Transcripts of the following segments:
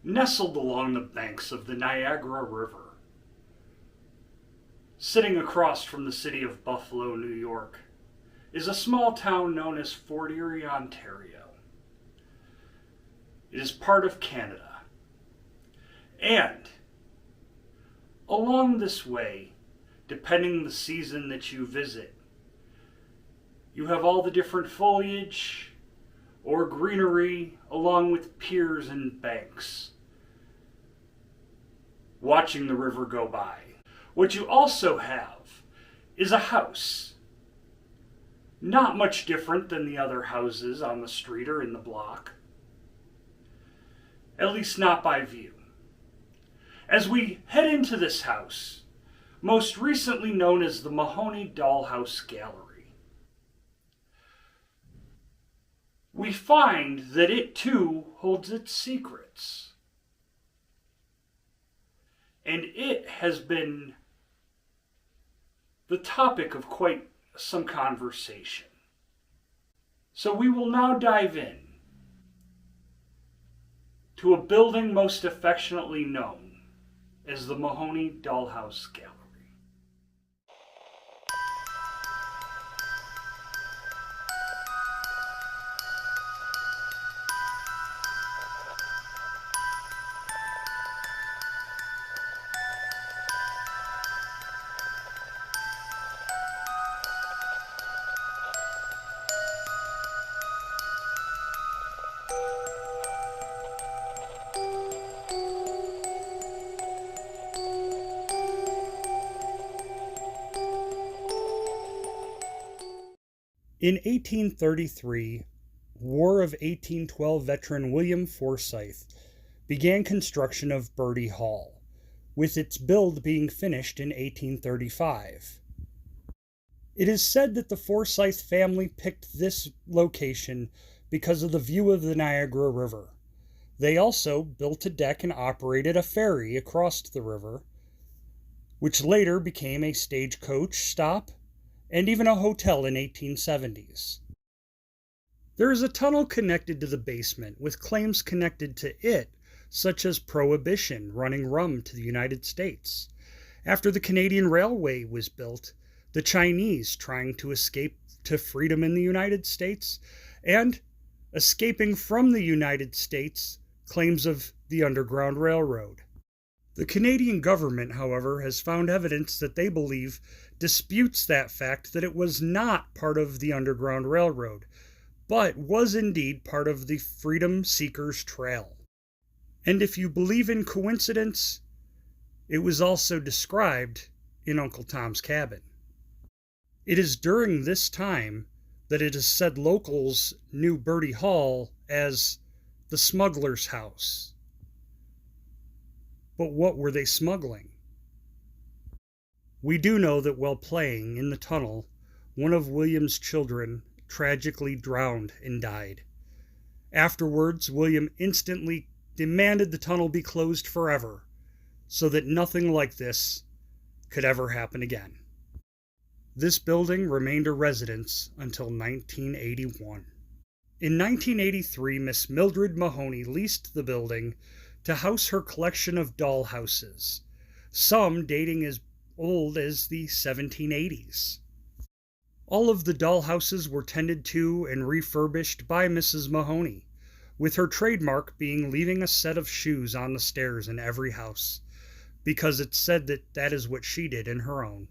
Nestled along the banks of the Niagara River, sitting across from the city of Buffalo, New York, is a small town known as Fort Erie, Ontario. It is part of Canada. And along this way, depending the season that you visit, you have all the different foliage or greenery along with piers and banks, watching the river go by. What you also have is a house, not much different than the other houses on the street or in the block, at least not by view. As we head into this house, most recently known as the Mahoney Dollhouse Gallery, we find that it too holds its secrets. And it has been the topic of quite some conversation. So we will now dive in to a building most affectionately known as the Mahoney Dollhouse Gallery. In 1833, War of 1812 veteran William Forsyth began construction of Bertie Hall, with its build being finished in 1835. It is said that the Forsyth family picked this location because of the view of the Niagara River. They also built a deck and operated a ferry across the river, which later became a stagecoach stop and even a hotel in 1870s. There is a tunnel connected to the basement with claims connected to it, such as Prohibition running rum to the United States. After the Canadian Railway was built, the Chinese trying to escape to freedom in the United States, and escaping from the United States, claims of the Underground Railroad. The Canadian government, however, has found evidence that they believe disputes that fact that it was not part of the Underground Railroad, but was indeed part of the Freedom Seekers Trail. And if you believe in coincidence, it was also described in Uncle Tom's Cabin. It is during this time that it is said locals knew Bertie Hall as the smuggler's house. But what were they smuggling? We do know that while playing in the tunnel, one of William's children tragically drowned and died. Afterwards, William instantly demanded the tunnel be closed forever, so that nothing like this could ever happen again. This building remained a residence until 1981. In 1983, Miss Mildred Mahoney leased the building to house her collection of dollhouses, some dating as old as the 1780s. All of the dollhouses were tended to and refurbished by Mrs. Mahoney, with her trademark being leaving a set of shoes on the stairs in every house, because it's said that that is what she did in her own.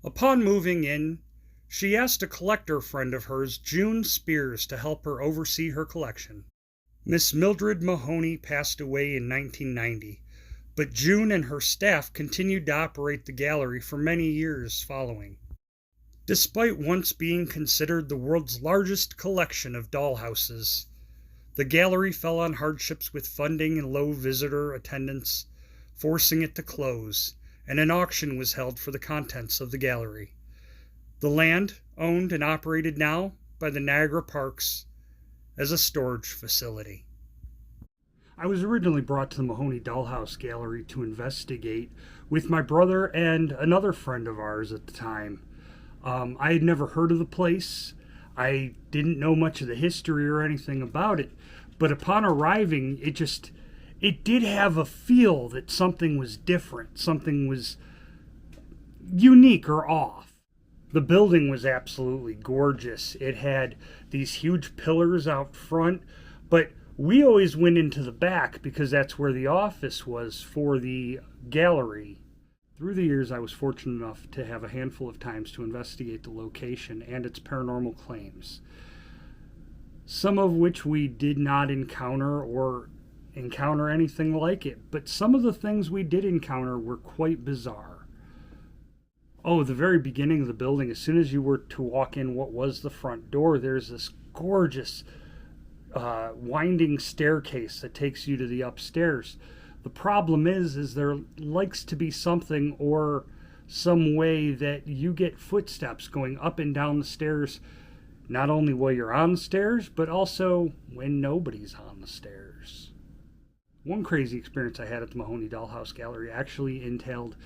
Upon moving in, she asked a collector friend of hers, June Spears, to help her oversee her collection. Miss Mildred Mahoney passed away in 1990, but June and her staff continued to operate the gallery for many years following. Despite once being considered the world's largest collection of dollhouses, the gallery fell on hardships with funding and low visitor attendance, forcing it to close, and an auction was held for the contents of the gallery. The land, owned and operated now by the Niagara Parks, as a storage facility. I was originally brought to the Mahoney Dollhouse Gallery to investigate with my brother and another friend of ours at the time. I had never heard of the place. I didn't know much of the history or anything about it, but upon arriving, it did have a feel that something was different, something was unique or off. The building was absolutely gorgeous. It had these huge pillars out front, but we always went into the back because that's where the office was for the gallery. Through the years, I was fortunate enough to have a handful of times to investigate the location and its paranormal claims, some of which we did not encounter or encounter anything like it, but some of the things we did encounter were quite bizarre. Oh, the very beginning of the building, as soon as you were to walk in what was the front door, there's this gorgeous winding staircase that takes you to the upstairs. The problem is there likes to be something or some way that you get footsteps going up and down the stairs, not only while you're on the stairs, but also when nobody's on the stairs. One crazy experience I had at the Mahoney Dollhouse Gallery actually entailed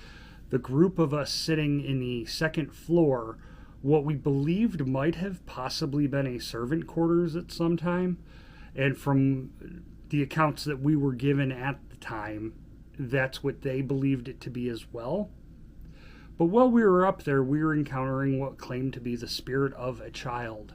the group of us sitting in the second floor, what we believed might have possibly been a servant quarters at some time. And from the accounts that we were given at the time, that's what they believed it to be as well. But while we were up there, we were encountering what claimed to be the spirit of a child.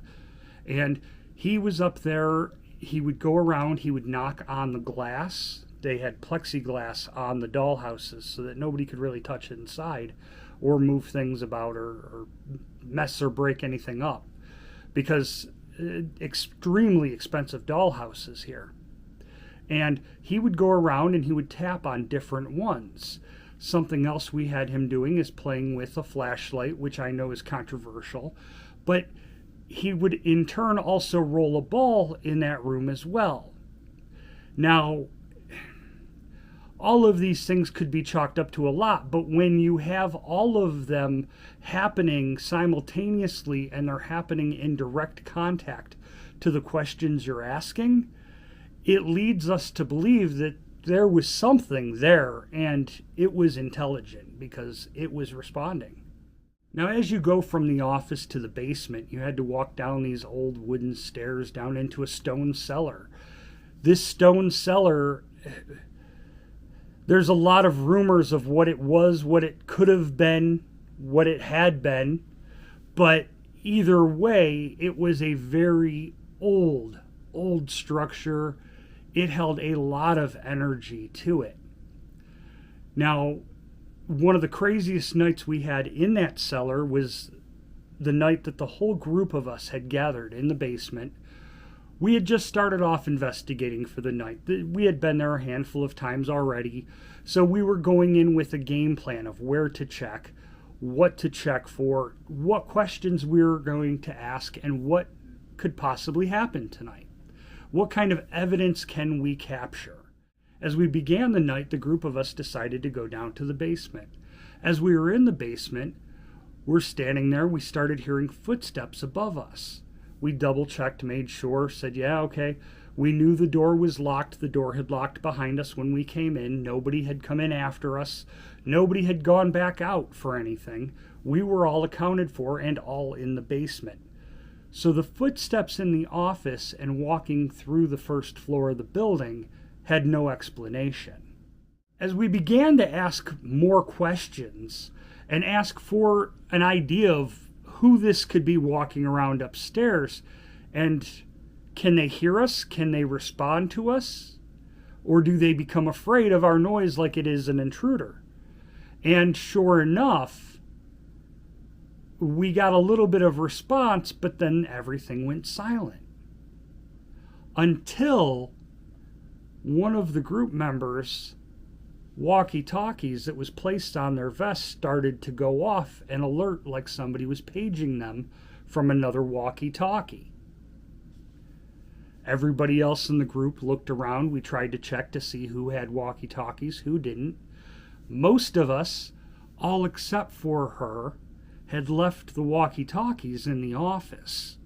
And he was up there, he would go around, he would knock on the glass. They had plexiglass on the dollhouses so that nobody could really touch it inside or move things about or mess or break anything up, because extremely expensive dollhouses here. And he would go around and he would tap on different ones. Something else we had him doing is playing with a flashlight, which I know is controversial, but he would in turn also roll a ball in that room as well. Now, all of these things could be chalked up to a lot, but when you have all of them happening simultaneously and they're happening in direct contact to the questions you're asking, it leads us to believe that there was something there and it was intelligent because it was responding. Now, as you go from the office to the basement, you had to walk down these old wooden stairs down into a stone cellar. This stone cellar, there's a lot of rumors of what it was, what it could have been, what it had been, but either way, it was a very old structure. It held a lot of energy to it. Now, one of the craziest nights we had in that cellar was the night that the whole group of us had gathered in the basement. We had just started off investigating for the night. We had been there a handful of times already, so we were going in with a game plan of where to check, what to check for, what questions we were going to ask, and what could possibly happen tonight. What kind of evidence can we capture? As we began the night, the group of us decided to go down to the basement. As we were in the basement, we're standing there, we started hearing footsteps above us. We double-checked, made sure, said, yeah, okay. We knew the door was locked. The door had locked behind us when we came in. Nobody had come in after us. Nobody had gone back out for anything. We were all accounted for and all in the basement. So the footsteps in the office and walking through the first floor of the building had no explanation. As we began to ask more questions and ask for an idea of who this could be walking around upstairs, and can they hear us? Can they respond to us? Or do they become afraid of our noise like it is an intruder? And sure enough, we got a little bit of response, but then everything went silent. Until one of the group members' walkie-talkies that was placed on their vest started to go off and alert like somebody was paging them from another walkie-talkie. Everybody else in the group looked around. We tried to check to see who had walkie-talkies, who didn't. Most of us, all except for her, had left the walkie-talkies in the office,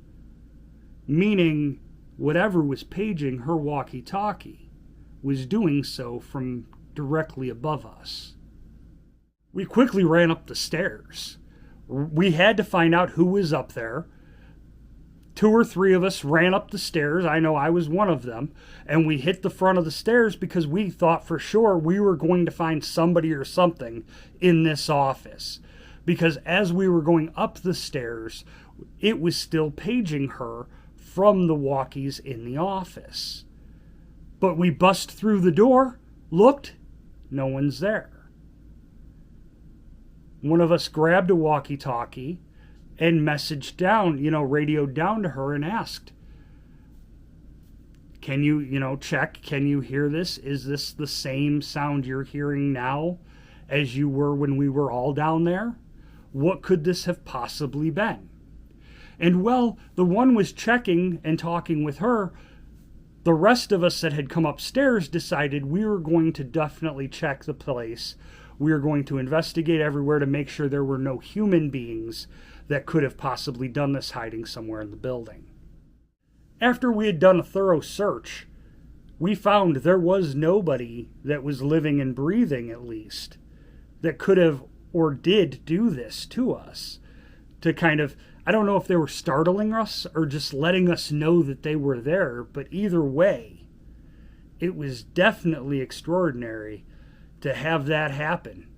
meaning whatever was paging her walkie-talkie was doing so from directly above us. We quickly ran up the stairs. We had to find out who was up there. 2 or 3 of us ran up the stairs. I know I was one of them. And we hit the front of the stairs because we thought for sure we were going to find somebody or something in this office. Because as we were going up the stairs, it was still paging her from the walkies in the office. But we bust through the door, looked, no one's there. One of us grabbed a walkie-talkie and messaged down, radioed down to her and asked, can you, check, can you hear this? Is this the same sound you're hearing now as you were when we were all down there? What could this have possibly been? And well, the one was checking and talking with her. The rest of us that had come upstairs decided we were going to definitely check the place. We were going to investigate everywhere to make sure there were no human beings that could have possibly done this hiding somewhere in the building. After we had done a thorough search, we found there was nobody that was living and breathing, at least, that could have or did do this to us. To kind of, I don't know if they were startling us or just letting us know that they were there, but either way, it was definitely extraordinary to have that happen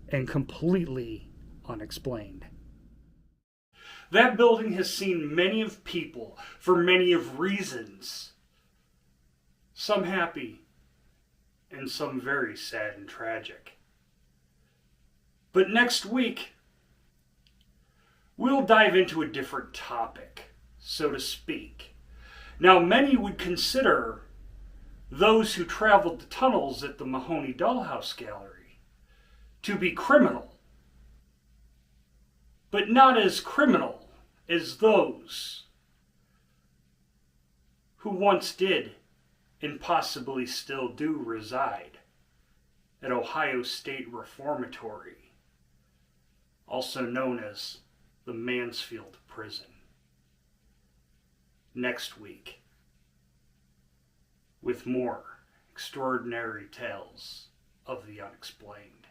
and completely unexplained. That building has seen many of people for many of reasons. Some happy and some very sad and tragic. But next week, we'll dive into a different topic, so to speak. Now, many would consider those who traveled the tunnels at the Mahoney Dollhouse Gallery to be criminal, but not as criminal as those who once did and possibly still do reside at Ohio State Reformatory, also known as the Mansfield Prison. Next week, with more extraordinary tales of the unexplained.